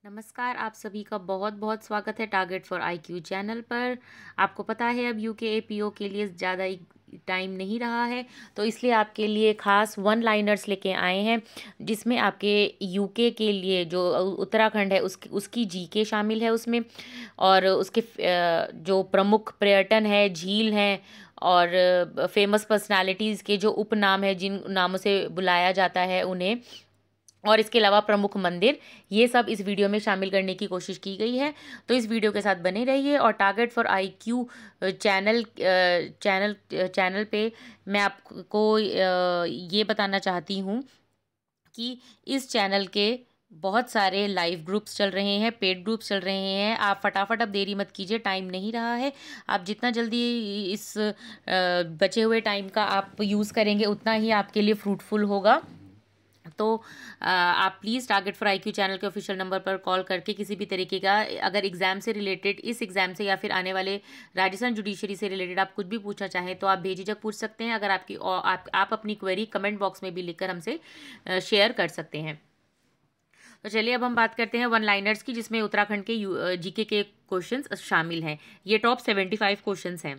नमस्कार, आप सभी का बहुत बहुत स्वागत है टारगेट फॉर आईक्यू चैनल पर। आपको पता है अब यूके एपीओ के लिए ज़्यादा टाइम नहीं रहा है, तो इसलिए आपके लिए खास वन लाइनर्स लेके आए हैं, जिसमें आपके यूके के लिए जो उत्तराखंड है उसकी जीके शामिल है उसमें। और उसके जो प्रमुख पर्यटन है, झील हैं और फेमस पर्सनालिटीज़ के जो उपनाम है, जिन नामों से बुलाया जाता है उन्हें, और इसके अलावा प्रमुख मंदिर, ये सब इस वीडियो में शामिल करने की कोशिश की गई है। तो इस वीडियो के साथ बने रहिए। और टारगेट फॉर आईक्यू चैनल पे मैं आपको ये बताना चाहती हूँ कि इस चैनल के बहुत सारे लाइव ग्रुप्स चल रहे हैं, पेड ग्रुप्स चल रहे हैं। आप फटाफट अब देरी मत कीजिए, टाइम नहीं रहा है। आप जितना जल्दी इस बचे हुए टाइम का आप यूज़ करेंगे, उतना ही आपके लिए फ्रूटफुल होगा। तो आप please target for IQ channel के ऑफिशियल नंबर पर कॉल करके किसी भी तरीके का, अगर एग्ज़ाम से रिलेटेड, इस एग्ज़ाम से या फिर आने वाले राजस्थान जुडिशरी से रिलेटेड आप कुछ भी पूछना चाहें तो आप बेझिझक पूछ सकते हैं। अगर आप अपनी क्वेरी कमेंट बॉक्स में भी लिखकर हमसे शेयर कर सकते हैं। तो चलिए अब हम बात करते हैं वन लाइनर्स की, जिसमें उत्तराखंड के जीके के क्वेश्चंस शामिल हैं। ये टॉप 75 क्वेश्चंस हैं।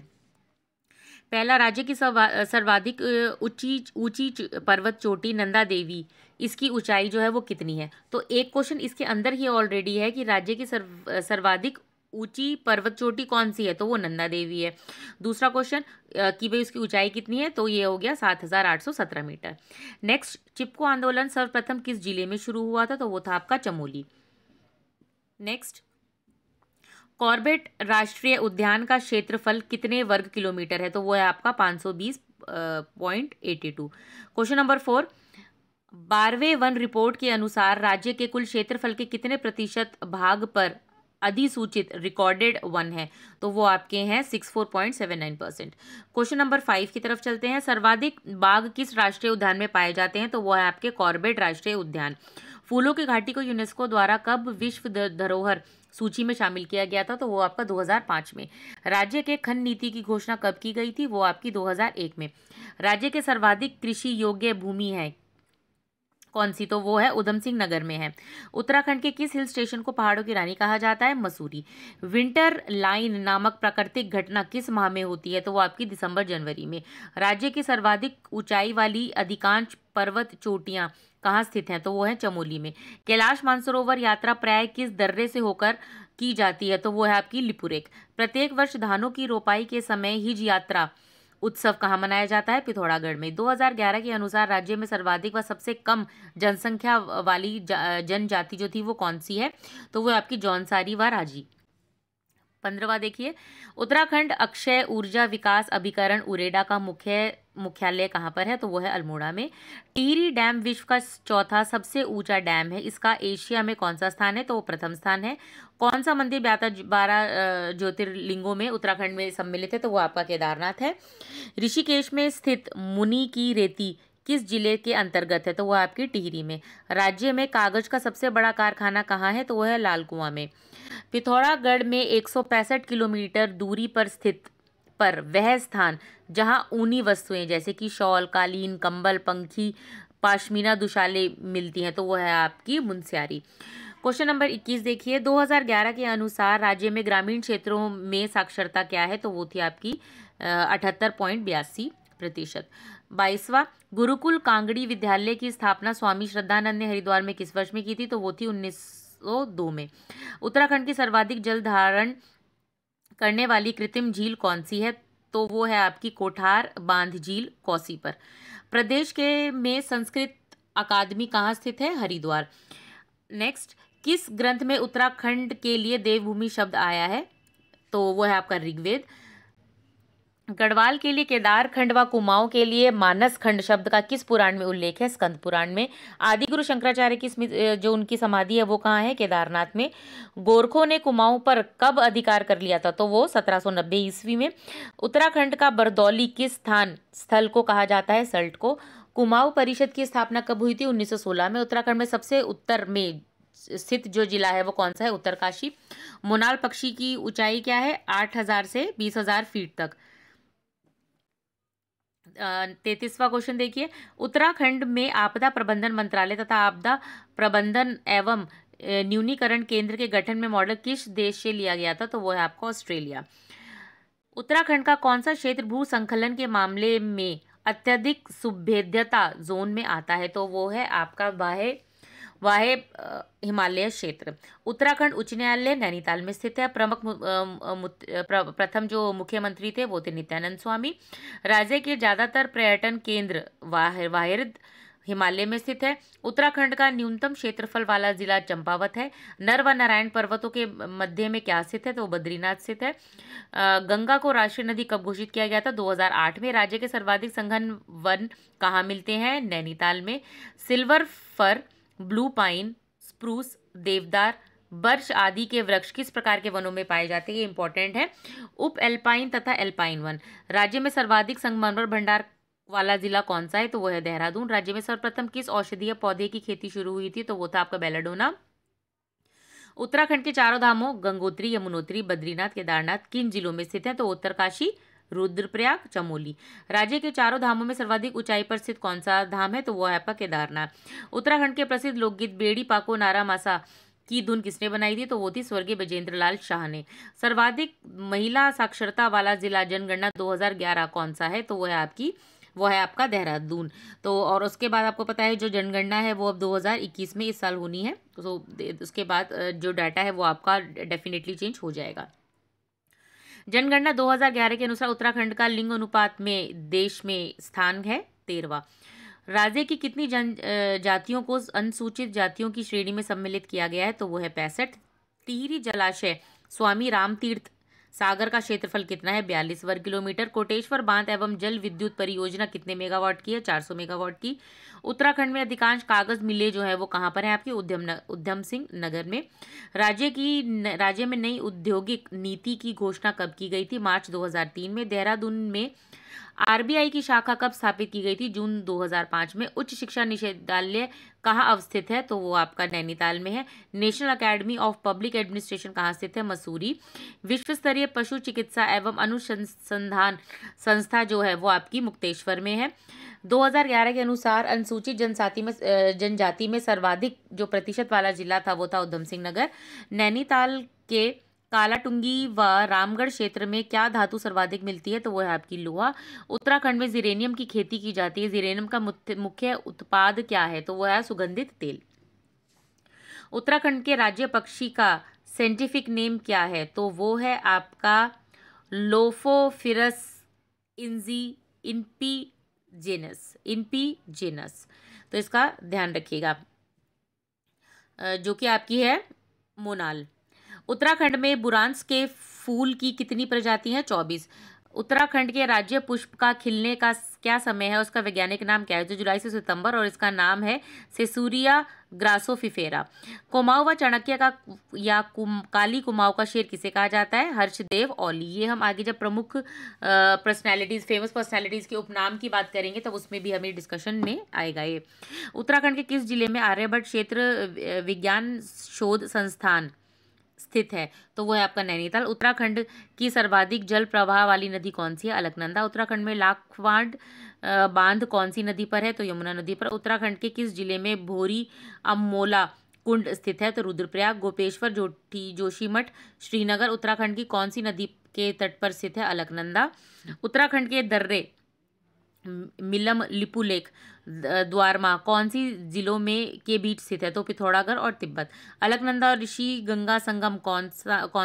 पहला, राज्य की सर्वाधिक ऊंची ऊंची पर्वत चोटी नंदा देवी, इसकी ऊंचाई जो है वो कितनी है? तो एक क्वेश्चन इसके अंदर ही ऑलरेडी है कि राज्य की सर्वाधिक ऊंची पर्वत चोटी कौन सी है, तो वो नंदा देवी है। दूसरा क्वेश्चन कि भाई उसकी ऊंचाई कितनी है, तो ये हो गया 7,817 मीटर। नेक्स्ट, चिपको आंदोलन सर्वप्रथम किस जिले में शुरू हुआ था? तो वो था आपका चमोली। नेक्स्ट, कॉर्बेट राष्ट्रीय उद्यान का क्षेत्रफल कितने वर्ग किलोमीटर है? तो वो है आपका 520.82। क्वेश्चन नंबर 4, 12वें वन रिपोर्ट के अनुसार राज्य के कुल क्षेत्रफल के कितने प्रतिशत भाग पर अधिसूचित रिकॉर्डेड वन है? तो वो आपके हैं 64.79%। क्वेश्चन नंबर 5 की तरफ चलते हैं। सर्वाधिक बाघ किस राष्ट्रीय उद्यान में पाए जाते हैं? तो वो है आपके कॉर्बेट राष्ट्रीय उद्यान। फूलों की घाटी को यूनेस्को द्वारा कब विश्व धरोहर सूची में शामिल किया गया था? तो वो आपका 2005 में। राज्य के खन नीति की घोषणा कब की गई थी? वो आपकी 2001 में। राज्य के सर्वाधिक कृषि योग्य भूमि है कौन सी? तो वो है उधम सिंह नगर में है। उत्तराखंड के किस हिल स्टेशन को पहाड़ों की रानी कहा जाता है? मसूरी। विंटर लाइन नामक प्राकृतिक घटना किस माह में होती है? तो वो आपकी दिसंबर जनवरी में। राज्य की सर्वाधिक ऊंचाई वाली अधिकांश पर्वत चोटियां कहाँ स्थित हैं? तो वो है चमोली में। कैलाश मानसरोवर यात्रा प्राय किस दर्रे से होकर की जाती है? तो वो है आपकी लिपुरेख। प्रत्येक वर्ष धानों की रोपाई के समय हिज यात्रा उत्सव कहाँ मनाया जाता है? पिथौरागढ़ में। 2011 के अनुसार राज्य में सर्वाधिक व सबसे कम जनसंख्या वाली जनजाति जो थी वो कौन सी है? तो वो आपकी जौनसारी व राजी। 15वां देखिए, उत्तराखंड अक्षय ऊर्जा विकास अभिकरण उरेडा का मुख्यालय कहाँ पर है? तो वो है अल्मोड़ा में। टिहरी डैम विश्व का चौथा सबसे ऊंचा डैम है, इसका एशिया में कौन सा स्थान है? तो वो प्रथम स्थान है। कौन सा मंदिर 12 ज्योतिर्लिंगों में उत्तराखंड में सम्मिलित है? तो वो आपका केदारनाथ है। ऋषिकेश में स्थित मुनि की रेती किस जिले के अंतर्गत है? तो वो आपकी टिहरी में। राज्य में कागज का सबसे बड़ा कारखाना कहाँ है? तो वो है लालकुआं में। पिथौरागढ़ में 165 किलोमीटर दूरी पर स्थित पर वह स्थान जहां ऊनी वस्तुएं जैसे कि शॉल, कालीन, कंबल, पंखी, पाशमीना दुशाले मिलती हैं, तो वो है आपकी मुनस्यारी। क्वेश्चन नंबर 21 देखिए, 2011 के अनुसार राज्य में ग्रामीण क्षेत्रों में साक्षरता क्या है? तो वो थी आपकी 78.82%। 22वां, गुरुकुल कांगड़ी विद्यालय की स्थापना स्वामी श्रद्धानंद ने हरिद्वार में किस वर्ष में की थी? तो वो थी 1902 में। उत्तराखंड की सर्वाधिक जल धारण करने वाली कृत्रिम झील कौन सी है? तो वो है आपकी कोठार बांध झील कौसी पर। प्रदेश के में संस्कृत अकादमी कहाँ स्थित है? हरिद्वार। नेक्स्ट, किस ग्रंथ में उत्तराखंड के लिए देवभूमि शब्द आया है? तो वो है आपका ऋग्वेद। गढ़वाल के लिए केदार खंड व कुमाऊं के लिए मानस खंड शब्द का किस पुराण में उल्लेख है? स्कंद पुराण में। आदिगुरु शंकराचार्य की जो उनकी समाधि है वो कहाँ है? केदारनाथ में। गोरखों ने कुमाऊं पर कब अधिकार कर लिया था? तो वो 1790 ईस्वी में। उत्तराखंड का बरदौली किस स्थल को कहा जाता है? सल्ट को। कुमाऊं परिषद की स्थापना कब हुई थी? 1916 में। उत्तराखंड में सबसे उत्तर में स्थित जो जिला है वो कौन सा है? उत्तरकाशी। मोनाल पक्षी की ऊंचाई क्या है? 8,000 से 20,000 फीट तक। 33वां क्वेश्चन देखिए, उत्तराखंड में आपदा प्रबंधन मंत्रालय तथा आपदा प्रबंधन एवं न्यूनीकरण केंद्र के गठन में मॉडल किस देश से लिया गया था? तो वो है आपका ऑस्ट्रेलिया। उत्तराखंड का कौन सा क्षेत्र भू संखलन के मामले में अत्यधिक सुभेद्यता जोन में आता है? तो वो है आपका वाहे वाहे हिमालय क्षेत्र। उत्तराखंड उच्च न्यायालय नैनीताल में स्थित है। प्रथम जो मुख्यमंत्री थे वो थे नित्यानंद स्वामी। राज्य के ज्यादातर पर्यटन केंद्र वाहिद हिमालय में स्थित है। उत्तराखंड का न्यूनतम क्षेत्रफल वाला जिला चंपावत है। नर व नारायण पर्वतों के मध्य में क्या स्थित है? तो बद्रीनाथ स्थित है। गंगा को राष्ट्रीय नदी कब घोषित किया गया था? 2008 में। राज्य के सर्वाधिक सघन वन कहाँ मिलते हैं? नैनीताल में। Silver fir, blue pine, spruce, देवदार, बर्च आदि के वृक्ष किस प्रकार के वनों में पाए जाते हैं? ये इंपॉर्टेंट है। उप एल्पाइन तथा एल्पाइन वन। राज्य में सर्वाधिक संगमरमर भंडार वाला जिला कौन सा है? तो वो है देहरादून। राज्य में सर्वप्रथम किस औषधीय पौधे की खेती शुरू हुई थी? तो वो था आपका बेलाडोना। उत्तराखंड के चारों धामों गंगोत्री, यमुनोत्री, बद्रीनाथ, केदारनाथ किन जिलों में स्थित है? तो उत्तरकाशी, रुद्रप्रयाग, चमोली। राज्य के चारों धामों में सर्वाधिक ऊंचाई पर स्थित कौन सा धाम है? तो वो है आपका केदारनाथ। उत्तराखंड के प्रसिद्ध लोकगीत बेड़ी पाको नारा मासा की धुन किसने बनाई थी? तो वो थी स्वर्गीय विजेंद्र लाल शाह ने। सर्वाधिक महिला साक्षरता वाला जिला जनगणना 2011 कौन सा है? तो वो है आपका देहरादून। तो और उसके बाद आपको पता है जो जनगणना है वो अब 2021 में इस साल होनी है। तो उसके बाद जो डाटा है वो आपका डेफिनेटली चेंज हो जाएगा। जनगणना 2011 के अनुसार उत्तराखंड का लिंग अनुपात में देश में स्थान है 13वां। राज्य की कितनी जातियों को अनुसूचित जातियों की श्रेणी में सम्मिलित किया गया है? तो वो है 65। टिहरी जलाशय स्वामी राम तीर्थ सागर का क्षेत्रफल कितना है? 42 वर्ग किलोमीटर। कोटेश्वर बांध एवं जल विद्युत परियोजना कितने मेगावाट की है? 400 मेगावाट की। उत्तराखंड में अधिकांश कागज मिलें जो है वो कहाँ पर है? आपकी उधम सिंह नगर में। राज्य में नई औद्योगिक नीति की घोषणा कब की गई थी? मार्च 2003 में। देहरादून में आरबीआई की शाखा कब स्थापित की गई थी? जून 2005 में। उच्च शिक्षा निदेशालय कहाँ अवस्थित है? तो वो आपका नैनीताल में है। National academy of public administration कहाँ स्थित है? मसूरी। विश्व स्तरीय पशु चिकित्सा एवं अनुसंधान संस्था जो है वो आपकी मुक्तेश्वर में है। 2011 के अनुसार अनुसूचित जनजाति में सर्वाधिक जो प्रतिशत वाला जिला था वो था उधम सिंह नगर। नैनीताल के कालाटुंगी व रामगढ़ क्षेत्र में क्या धातु सर्वाधिक मिलती है? तो वो है आपकी लोहा। उत्तराखंड में जीरेनियम की खेती की जाती है। जीरेनियम का मुख्य उत्पाद क्या है? तो वो है सुगंधित तेल। उत्तराखंड के राज्य पक्षी का साइंटिफिक नेम क्या है? तो वो है आपका लोफोफिरस इनपीजेनस। तो इसका ध्यान रखिएगा, जो कि आपकी है मोनाल। उत्तराखंड में बुरांस के फूल की कितनी प्रजाति हैं? 24। उत्तराखंड के राज्य पुष्प का खिलने का क्या समय है? उसका वैज्ञानिक नाम क्या है? तो जुलाई से सितंबर, और इसका नाम है सेसुरिया ग्रासोफिफेरा। कुमाऊं व चाणक्य का या काली कुमाऊं का शेर किसे कहा जाता है? हर्षदेव औली। ये हम आगे जब प्रमुख पर्सनैलिटीज, फेमस पर्सनैलिटीज के उपनाम की बात करेंगे तब उसमें भी हमें डिस्कशन में आएगा ये। उत्तराखंड के किस जिले में आर्यभट्ट क्षेत्र विज्ञान शोध संस्थान स्थित है? तो वो है आपका नैनीताल। उत्तराखंड की सर्वाधिक जल प्रवाह वाली नदी कौन सी है? अलकनंदा। उत्तराखंड में लाखवाड़ बांध कौन सी नदी पर है? तो यमुना नदी पर। उत्तराखंड के किस जिले में भोरी अमोला कुंड स्थित है? तो रुद्रप्रयाग। गोपेश्वर जोशीमठ श्रीनगर उत्तराखंड की कौन सी नदी के तट पर स्थित है? अलकनंदा। उत्तराखंड के दर्रे मिलम, लिपुलेख, द्वारमा कौन सी जिलों में के बीच स्थित है? तो पिथौरागढ़ और तिब्बत। अलकनंदा और ऋषि गंगा संगम कौन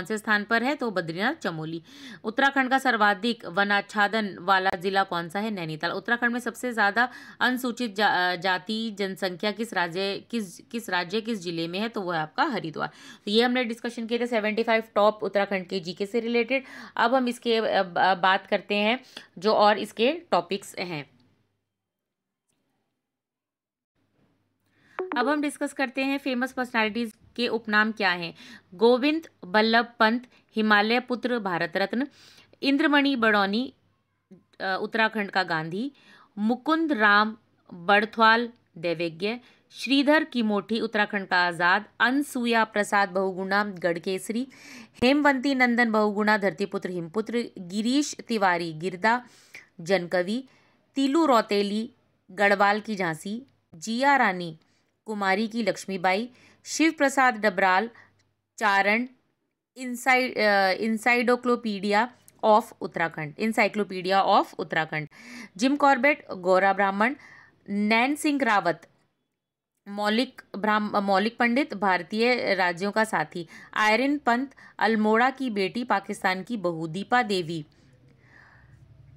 से स्थान पर है? तो बद्रीनाथ, चमोली। उत्तराखंड का सर्वाधिक वनाच्छादन वाला जिला कौन सा है? नैनीताल। उत्तराखंड में सबसे ज्यादा अनुसूचित जाति जनसंख्या किस जिले में है? तो वो है आपका हरिद्वार। तो ये हमने डिस्कशन किए थे 75 टॉप उत्तराखंड के जीके से रिलेटेड। अब हम इसके बात करते हैं जो और इसके टॉपिक्स हैं। अब हम डिस्कस करते हैं फेमस पर्सनालिटीज के उपनाम क्या हैं। गोविंद बल्लभ पंत हिमालय पुत्र भारत रत्न। इंद्रमणि बड़ौनी उत्तराखंड का गांधी। मुकुंद राम बड़थवाल दैवेज्ञ। श्रीधर किमोठी उत्तराखंड का आज़ाद। अनसुया प्रसाद बहुगुणा गढ़केसरी। हेमवंती नंदन बहुगुणा धरतीपुत्र हिमपुत्र। गिरीश तिवारी गिरदा जनकवि। तीलू रौतेली गढ़वाल की झांसी। जिया रानी कुमारी की लक्ष्मीबाई। शिव प्रसाद डबराल, चारण, encyclopedia of Uttarakhand. Jim Corbett, Gaura ब्राह्मण। नैन सिंह रावत, मौलिक पंडित, भारतीय राज्यों का साथी। आयरन पंत, अल्मोड़ा की बेटी, पाकिस्तान की बहू। दीपा देवी,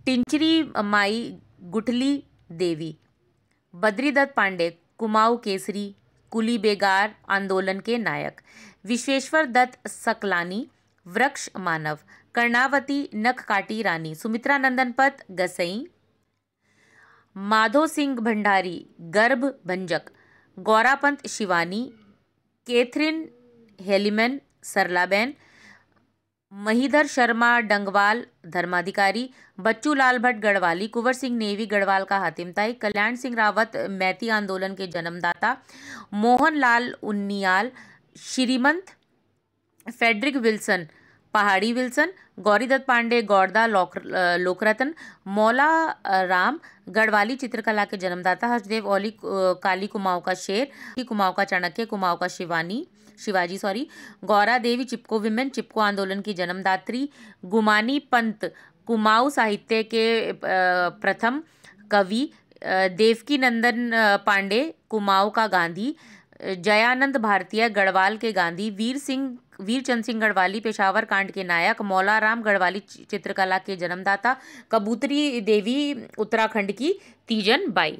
टिंचरी माई, गुठली देवी। बद्रीदत्त पांडे, कुमाऊं केसरी, कुली बेगार आंदोलन के नायक। विश्वेश्वर दत्त सकलानी, वृक्ष मानव। कर्णावती, नख काटी रानी। सुमित्रा नंदन पत, गसई। माधो सिंह भंडारी, गर्भ भंजक। गौरापंत शिवानी, कैथरीन हेलिमन, सरलाबेन। महीधर शर्मा डंगवाल, धर्माधिकारी। बच्चू लाल भट्ट गढ़वाली, कुंवर सिंह नेवी गढ़वाल का हातिमताई। कल्याण सिंह रावत, मैती आंदोलन के जन्मदाता। मोहन लाल उन्नियाल, श्रीमंत। फेडरिक विल्सन, पहाड़ी विल्सन। गौरीदत्त पांडे, गौरदा लोकरत्न। मौला राम, गढ़वाली चित्रकला के जन्मदाता। हर्षदेव ओली, काली कुमाऊं का शेर, कुमाऊं का चाणक्य, कुमाऊं का शिवाजी। गौरा देवी, चिपको विमेन, चिपको आंदोलन की जन्मदात्री। गुमानी पंत, कुमाऊं साहित्य के प्रथम कवि। देवकी नंदन पांडे, कुमाऊं का गांधी। जयानंद भारतीय, गढ़वाल के गांधी। वीरचंद सिंह गढ़वाली, पेशावर कांड के नायक। मौला राम, गढ़वाली चित्रकला के जन्मदाता। कबूतरी देवी, उत्तराखंड की तीजन बाई।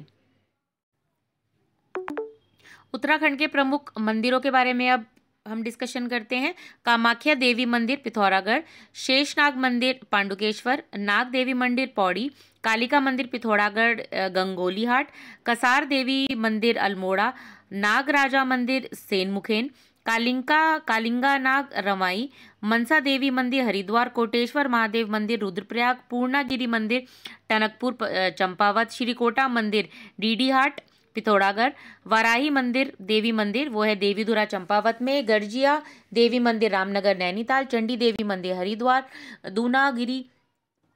उत्तराखंड के प्रमुख मंदिरों के बारे में अब हम डिस्कशन करते हैं। कामाख्या देवी मंदिर, पिथौरागढ़। शेषनाग मंदिर, पांडुकेश्वर। नाग देवी मंदिर, पौड़ी। कालिका मंदिर, पिथौरागढ़, गंगोलीहाट। कसार देवी मंदिर, अल्मोड़ा। नागराजा मंदिर, सेनमुखेन। कालिंगा नाग, रवाई। मनसा देवी मंदिर, हरिद्वार। कोटेश्वर महादेव मंदिर, रुद्रप्रयाग। पूर्णागिरि मंदिर, टनकपुर, चंपावत। श्रीकोटा मंदिर, डीडीहाट, पिथौरागढ़। वाराही मंदिर देवी मंदिर, वो है देवीधुरा, चंपावत में। गर्जिया देवी मंदिर, रामनगर, नैनीताल। चंडी देवी मंदिर, हरिद्वार। दूनागिरी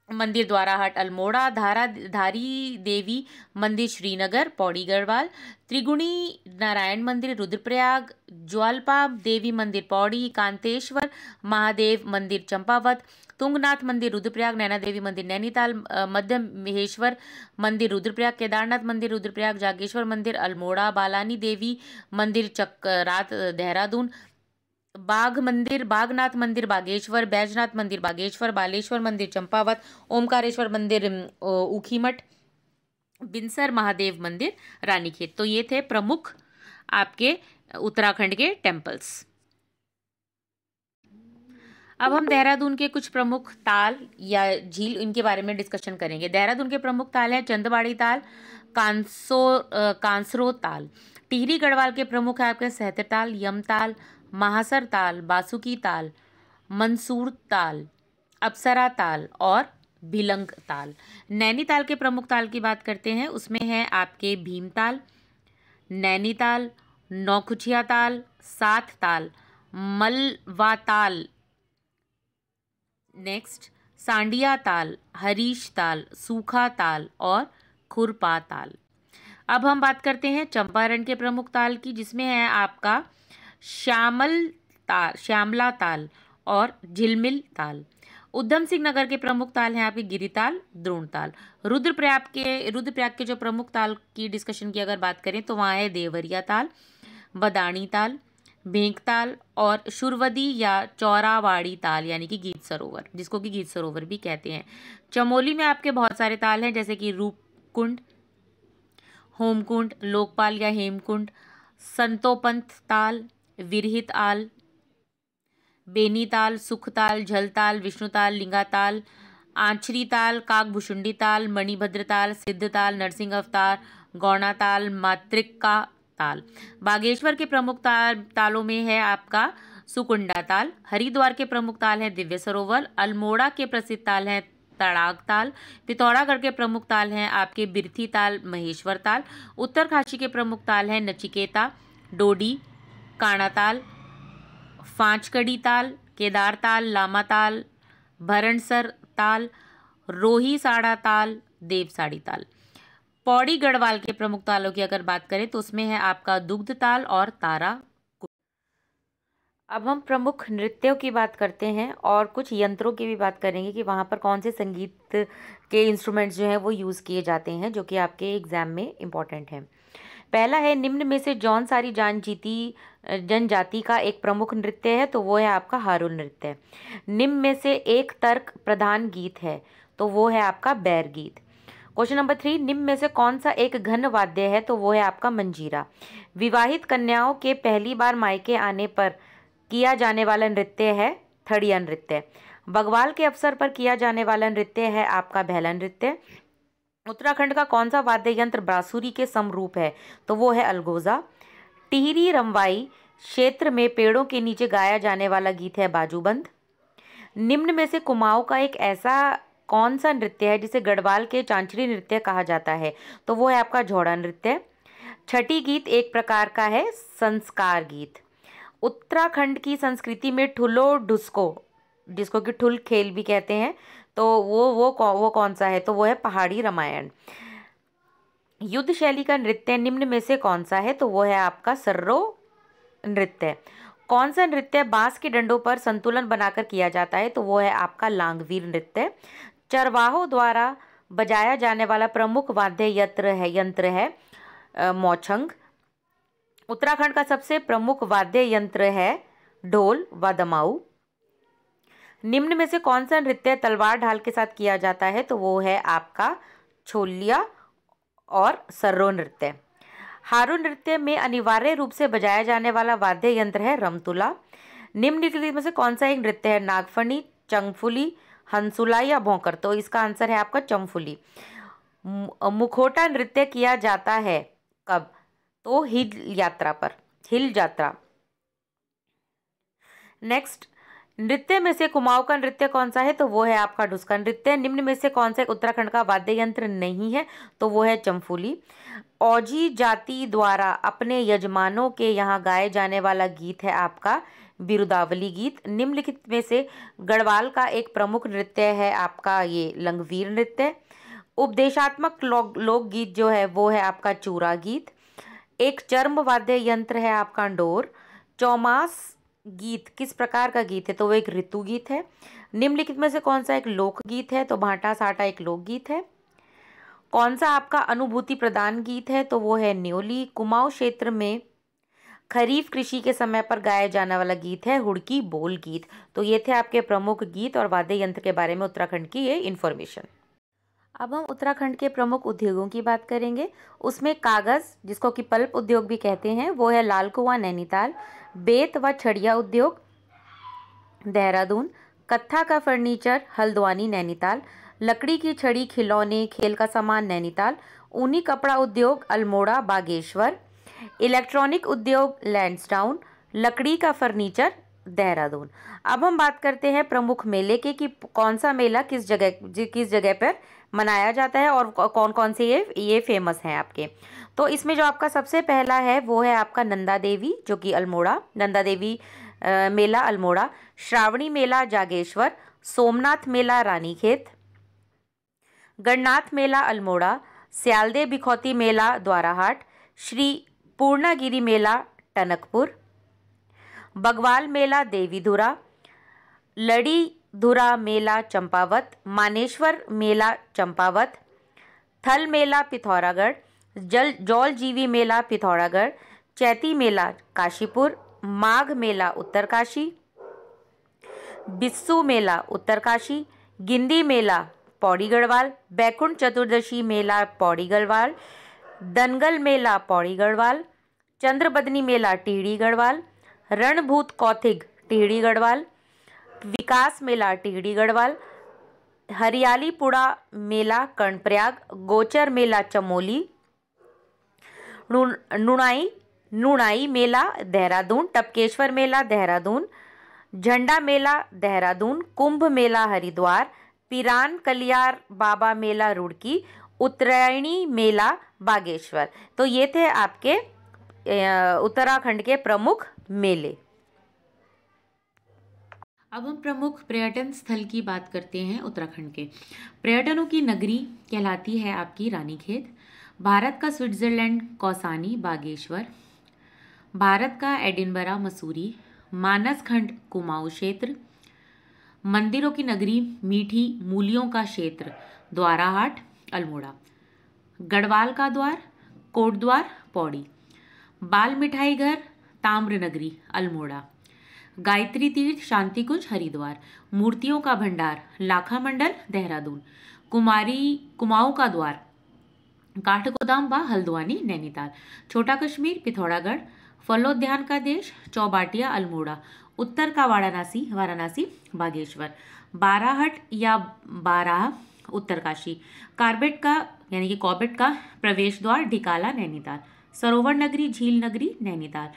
मंदिर, द्वाराहाट, अल्मोड़ा। धारी देवी मंदिर, श्रीनगर, पौड़ी, गढ़वाल। त्रिगुणी नारायण मंदिर, रुद्रप्रयाग। ज्वालपा देवी मंदिर, पौड़ी। कांतेश्वर महादेव मंदिर, चंपावत। तुंगनाथ मंदिर, रुद्रप्रयाग। नैना देवी मंदिर, नैनीताल। मध्य महेश्वर मंदिर, रुद्रप्रयाग। केदारनाथ मंदिर, रुद्रप्रयाग। जागेश्वर मंदिर, अल्मोड़ा। बालानी देवी मंदिर, चक्रात, देहरादून। बागनाथ मंदिर, बागेश्वर। बैजनाथ मंदिर, बागेश्वर। बालेश्वर मंदिर, चंपावत। ओमकारेश्वर मंदिर, ऊखीमठ। बिनसर महादेव मंदिर, रानीखेत। तो ये थे प्रमुख आपके उत्तराखंड के टेम्पल्स। अब हम देहरादून के कुछ प्रमुख ताल या झील, इनके बारे में डिस्कशन करेंगे। देहरादून के प्रमुख ताल है चंदबाड़ी ताल, कांसरो ताल। टिहरी गढ़वाल के प्रमुख है आपके सहतर ताल, यम ताल, महासर ताल, बासुकी ताल, मंसूर ताल, अप्सरा ताल और भिलंग ताल। नैनीताल के प्रमुख ताल की बात करते हैं, उसमें है आपके भीमताल, नैनीताल, नौखुचिया ताल, सात ताल, मलवा ताल, नेक्स्ट सांडिया ताल, हरीश ताल, सूखा ताल और खुरपा ताल। अब हम बात करते हैं चंपारण के प्रमुख ताल की, जिसमें है आपका श्यामला ताल और झिलमिल ताल। उधम सिंह नगर के प्रमुख ताल हैं आपके गिरिताल, द्रोणताल। रुद्रप्रयाग के जो प्रमुख ताल की डिस्कशन की अगर बात करें तो वहाँ है देवरिया ताल, बदाणी ताल, भेंकताल और शुरवदी या चौरावाड़ी ताल, यानी कि गीत सरोवर, जिसको कि गीत सरोवर भी कहते हैं। चमोली में आपके बहुत सारे ताल हैं, जैसे कि रूपकुंड, होमकुंड, लोकपाल या हेमकुंड, संतोपंथ ताल, विरहित आल, बेनीताल, सुखताल, झलताल, विष्णुताल, लिंगाताल, आंचरी ताल, काकभुशुंडी ताल, मणिभद्र ताल, सिद्धताल, नरसिंह अवतार, गौणा ताल, मातृका ताल। बागेश्वर के प्रमुख तालों में है आपका सुकुंडा ताल। हरिद्वार के प्रमुख ताल हैं दिव्य सरोवर। अल्मोड़ा के प्रसिद्ध ताल हैं तड़ाग ताल। पिथौरागढ़ के प्रमुख ताल हैं आपके बिरथी ताल, महेश्वर ताल। उत्तरकाशी के प्रमुख ताल हैं नचिकेता, डोडी, काणा ताल, फांचकड़ी ताल, केदार ताल, लामा ताल, भरणसर ताल, रोही साड़ा ताल, देवसाड़ी ताल। पौड़ी गढ़वाल के प्रमुख तालों की अगर बात करें तो उसमें है आपका दुग्ध ताल और तारा। अब हम प्रमुख नृत्यों की बात करते हैं और कुछ यंत्रों की भी बात करेंगे कि वहाँ पर कौन से संगीत के इंस्ट्रूमेंट्स जो हैं वो यूज़ किए जाते हैं, जो कि आपके एग्ज़ाम में इम्पॉर्टेंट हैं। पहला है, निम्न में से जौन सारी जनजाति का एक प्रमुख नृत्य है, तो वो है आपका हारुल नृत्य। निम्न में से एक तर्क प्रधान गीत है, तो वो है आपका बैर गीत। क्वेश्चन नंबर 3, निम्न में से कौन सा एक घन वाद्य है, तो वो है आपका मंजीरा। विवाहित कन्याओं के पहली बार मायके आने पर किया जाने वाला नृत्य है थड़िया नृत्य। बग्वाल के अवसर पर किया जाने वाला नृत्य है आपका बेहला नृत्य। उत्तराखंड का कौन सा वाद्य यंत्र बांसुरी के समरूप है, तो वो है अलगोजा। टिहरी रमवाई क्षेत्र में पेड़ों के नीचे गाया जाने वाला गीत है बाजूबंद। निम्न में से कुमाऊं का एक ऐसा कौन सा नृत्य है जिसे गढ़वाल के चांचरी नृत्य कहा जाता है, तो वो है आपका झोड़ा नृत्य। छठी गीत एक प्रकार का है संस्कार गीत। उत्तराखंड की संस्कृति में ठुलो ढुसको, जिसको कि ठुल खेल भी कहते हैं, तो वो कौन सा है, तो वो है पहाड़ी रामायण। युद्ध शैली का नृत्य निम्न में से कौन सा है, तो वो है आपका सर्रो नृत्य। कौन सा नृत्य बांस के डंडों पर संतुलन बनाकर किया जाता है, तो वो है आपका लांगवीर नृत्य। चरवाहों द्वारा बजाया जाने वाला प्रमुख वाद्य यंत्र है मौछंग। उत्तराखंड का सबसे प्रमुख वाद्य यंत्र है ढोल व दमाऊ। निम्न में से कौन सा नृत्य तलवार ढाल के साथ किया जाता है, तो वो है आपका छोलिया और सर्रो नृत्य। हारू नृत्य में अनिवार्य रूप से बजाया जाने वाला वाद्य यंत्र है रमतुला। निम्नलिखित में से कौन सा एक नृत्य है नागफनी, चंगफुली, हंसुला या भौंकर, तो इसका आंसर है आपका चंगफुली। मुखोटा नृत्य किया जाता है कब, तो हिल यात्रा। नेक्स्ट, नृत्य में से कुमाऊं का नृत्य कौन सा है, तो वो है आपका ढुसका नृत्य। निम्न में से कौन सा उत्तराखंड का वाद्य यंत्र नहीं है, तो वो है चंफूली। औजी जाति द्वारा अपने यजमानों के यहाँ गाए जाने वाला गीत है आपका बिरुदावली गीत। निम्नलिखित में से गढ़वाल का एक प्रमुख नृत्य है आपका ये लंगवीर नृत्य। उपदेशात्मक लोकगीत जो है वो है आपका चूरा गीत। एक चर्म वाद्य यंत्र है आपका डोर। चौमास गीत किस प्रकार का गीत है, तो वो एक ऋतु गीत है। निम्नलिखित में से कौन सा एक लोकगीत है, तो भाटा साटा एक लोकगीत है। कौन सा आपका अनुभूति प्रदान गीत है, तो वो है न्योली। कुमाऊं क्षेत्र में खरीफ कृषि के समय पर गाया जाने वाला गीत है हुड़की बोल गीत। तो ये थे आपके प्रमुख गीत और वाद्य यंत्र के बारे में उत्तराखंड की ये इन्फॉर्मेशन। अब हम उत्तराखंड के प्रमुख उद्योगों की बात करेंगे। उसमें कागज़, जिसको कि पल्प उद्योग भी कहते हैं, वो है लाल कुआं नैनीताल। बेत व छड़िया उद्योग देहरादून। कत्था का फर्नीचर हल्द्वानी नैनीताल। लकड़ी की छड़ी खिलौने खेल का सामान नैनीताल। ऊनी कपड़ा उद्योग अल्मोड़ा बागेश्वर। इलेक्ट्रॉनिक उद्योग लैंसडाउन। लकड़ी का फर्नीचर देहरादून। अब हम बात करते हैं प्रमुख मेले की कि कौन सा मेला किस जगह पर मनाया जाता है और कौन कौन से ये फेमस हैं आपके। तो इसमें जो आपका सबसे पहला है वो है आपका नंदा देवी, जो कि अल्मोड़ा, नंदा देवी मेला अल्मोड़ा। श्रावणी मेला जागेश्वर। सोमनाथ मेला रानीखेत। गणनाथ मेला अल्मोड़ा। स्यालदे बिखौती मेला द्वाराहाट। श्री पूर्णागिरी मेला टनकपुर। बगवाल मेला देवीधुरा। लड़ीधुरा मेला चंपावत। मानेश्वर मेला चंपावत। थल मेला पिथौरागढ़। जौलजीवी मेला पिथौरागढ़। चैती मेला काशीपुर। माघ मेला उत्तरकाशी। बिस्सू मेला उत्तरकाशी। गिंदी मेला पौड़ी गढ़वाल। बैकुंठ चतुर्दशी मेला पौड़ी गढ़वाल। दनगल मेला पौड़ी गढ़वाल। चंद्रबदनी मेला टिहरी गढ़वाल। रणभूत कौथिग टिहरी गढ़वाल। विकास मेला टिहरी गढ़वाल। हरियालीपुड़ा मेला कर्णप्रयाग। गोचर मेला चमोली। नुणाई मेला देहरादून। टपकेश्वर मेला देहरादून। झंडा मेला देहरादून। कुंभ मेला हरिद्वार। पिरान कलियार बाबा मेला रुड़की। उत्तरायणी मेला बागेश्वर। तो ये थे आपके उत्तराखंड के प्रमुख मेले। अब हम प्रमुख पर्यटन स्थल की बात करते हैं उत्तराखंड के। पर्यटनों की नगरी कहलाती है आपकी रानीखेत। भारत का स्विट्जरलैंड कौसानी बागेश्वर। भारत का एडिनबरा मसूरी। मानसखंड कुमाऊं क्षेत्र, मंदिरों की नगरी मीठी मूलियों का क्षेत्र द्वाराहाट अल्मोड़ा, गढ़वाल का द्वार कोटद्वार पौड़ी, बाल मिठाई घर ताम्रनगरी अल्मोड़ा, गायत्री तीर्थ शांति कुंज हरिद्वार, मूर्तियों का भंडार लाखा मंडल देहरादून, कुमाऊं का द्वार काठगोदाम व हल्द्वानी नैनीताल, छोटा कश्मीर पिथौरागढ़, फलोद्यान का देश चौबाटिया अल्मोड़ा, उत्तर का वाराणसी बागेश्वर, बाराहट या बाराह उत्तरकाशी, कार्बेट का यानी कि कॉर्बेट का प्रवेश द्वार ढिकाला नैनीताल, सरोवर नगरी झील नगरी नैनीताल,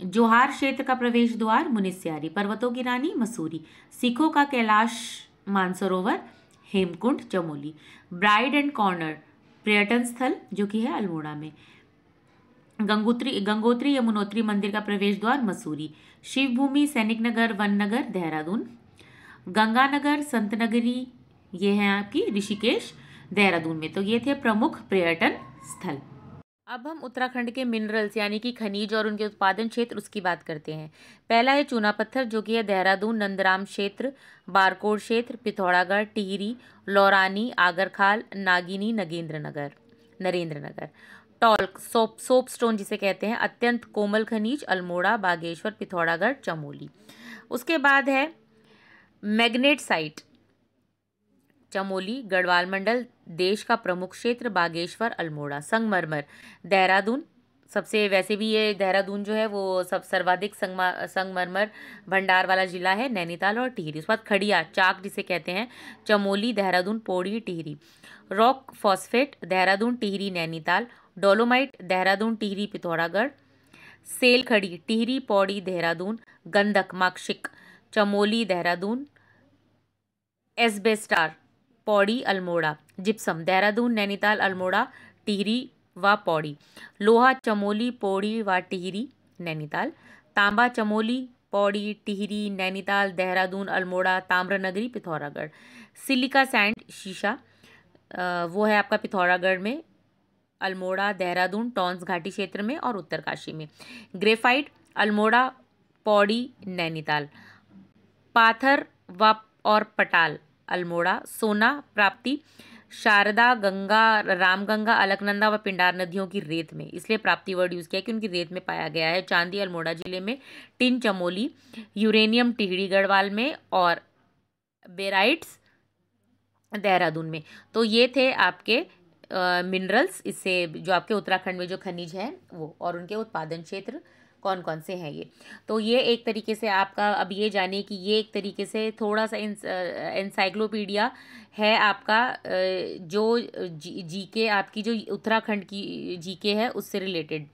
जोहार क्षेत्र का प्रवेश द्वार मुनिस्यारी, पर्वतों की रानी मसूरी, सिखों का Kailash Mansarovar Hemkund Chamoli, bride and corner पर्यटन स्थल जो कि है अल्मोड़ा में, गंगोत्री यमुनोत्री मंदिर का प्रवेश द्वार मसूरी, शिवभूमि सैनिक नगर वन नगर देहरादून, गंगानगर संतनगरी ये हैं आपकी ऋषिकेश देहरादून में। तो ये थे प्रमुख पर्यटन स्थल। अब हम उत्तराखंड के मिनरल्स यानी कि खनिज और उनके उत्पादन क्षेत्र उसकी बात करते हैं। पहला है चूना पत्थर जो कि है देहरादून नंदराम क्षेत्र, बारकोट क्षेत्र, पिथौरागढ़, टिहरी, लौरानी, आगरखाल, नागिनी, Narendra Nagar. Talk soap stone जिसे कहते हैं अत्यंत कोमल खनिज अल्मोड़ा, बागेश्वर, पिथौरागढ़, चमोली। उसके बाद है मैग्नेट साइट चमोली, गढ़वाल मंडल, देश का प्रमुख क्षेत्र बागेश्वर, अल्मोड़ा, संगमरमर देहरादून, सबसे वैसे भी ये देहरादून जो है वो सब सर्वाधिक संगमरमर भंडार वाला जिला है, नैनीताल और टिहरी। उसके बाद खड़िया चाक जिसे कहते हैं Chamoli, Dehradun, Pauri, Tehri, rock phosphate Dehradun, Tehri, Nainital, dolomite Dehradun, Tehri, Pithoragarh, सेल खड़ी टिहरी, पौड़ी, देहरादून, गंधक माक्षिक चमोली, देहरादून, एस्बेस्टार पौड़ी, अल्मोड़ा, जिप्सम देहरादून, नैनीताल, अल्मोड़ा, टिहरी व पौड़ी, लोहा चमोली, पौड़ी व टिहरी, नैनीताल, तांबा चमोली, पौड़ी, टिहरी, नैनीताल, देहरादून, अल्मोड़ा, ताम्रनगरी, पिथौरागढ़, सिलिका सैंड शीशा वो है आपका पिथौरागढ़ में, अल्मोड़ा, देहरादून, टॉन्स घाटी क्षेत्र में और उत्तरकाशी में, ग्रेफाइट अल्मोड़ा, पौड़ी, नैनीताल, पाथर व और पटाल अल्मोड़ा, सोना प्राप्ति शारदा, गंगा, रामगंगा, अलकनंदा व पिंडार नदियों की रेत में, इसलिए प्राप्ति वर्ड यूज़ किया कि उनकी रेत में पाया गया है। चांदी अल्मोड़ा जिले में, टिन चमोली, यूरेनियम टिहरी गढ़वाल में और बेराइट्स देहरादून में। तो ये थे आपके मिनरल्स, इससे जो आपके उत्तराखंड में जो खनिज हैं वो और उनके उत्पादन क्षेत्र कौन कौन से हैं ये। तो ये एक तरीके से आपका अब ये जानिए कि ये एक तरीके से थोड़ा सा एनसाइक्लोपीडिया है आपका जो जीके आपकी जो उत्तराखंड की जीके है उससे रिलेटेड।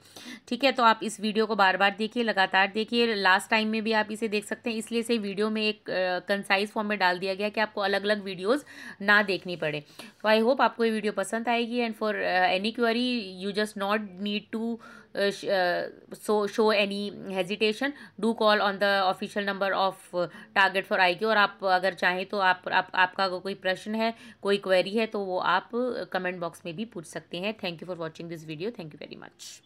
ठीक है, तो आप इस वीडियो को बार बार देखिए, लगातार देखिए, लास्ट टाइम में भी आप इसे देख सकते हैं, इसलिए से वीडियो में एक कंसाइज फॉर्म में डाल दिया गया कि आपको अलग अलग वीडियोज़ ना देखनी पड़े। तो आई होप आपको ये वीडियो पसंद आएगी and for any query you just not need to show any hesitation, do call on the official number of target for IQ। और आप अगर चाहें तो आपका कोई प्रश्न है, कोई क्वेरी है तो वो आप कमेंट बॉक्स में भी पूछ सकते हैं। Thank you for watching this video, thank you very much.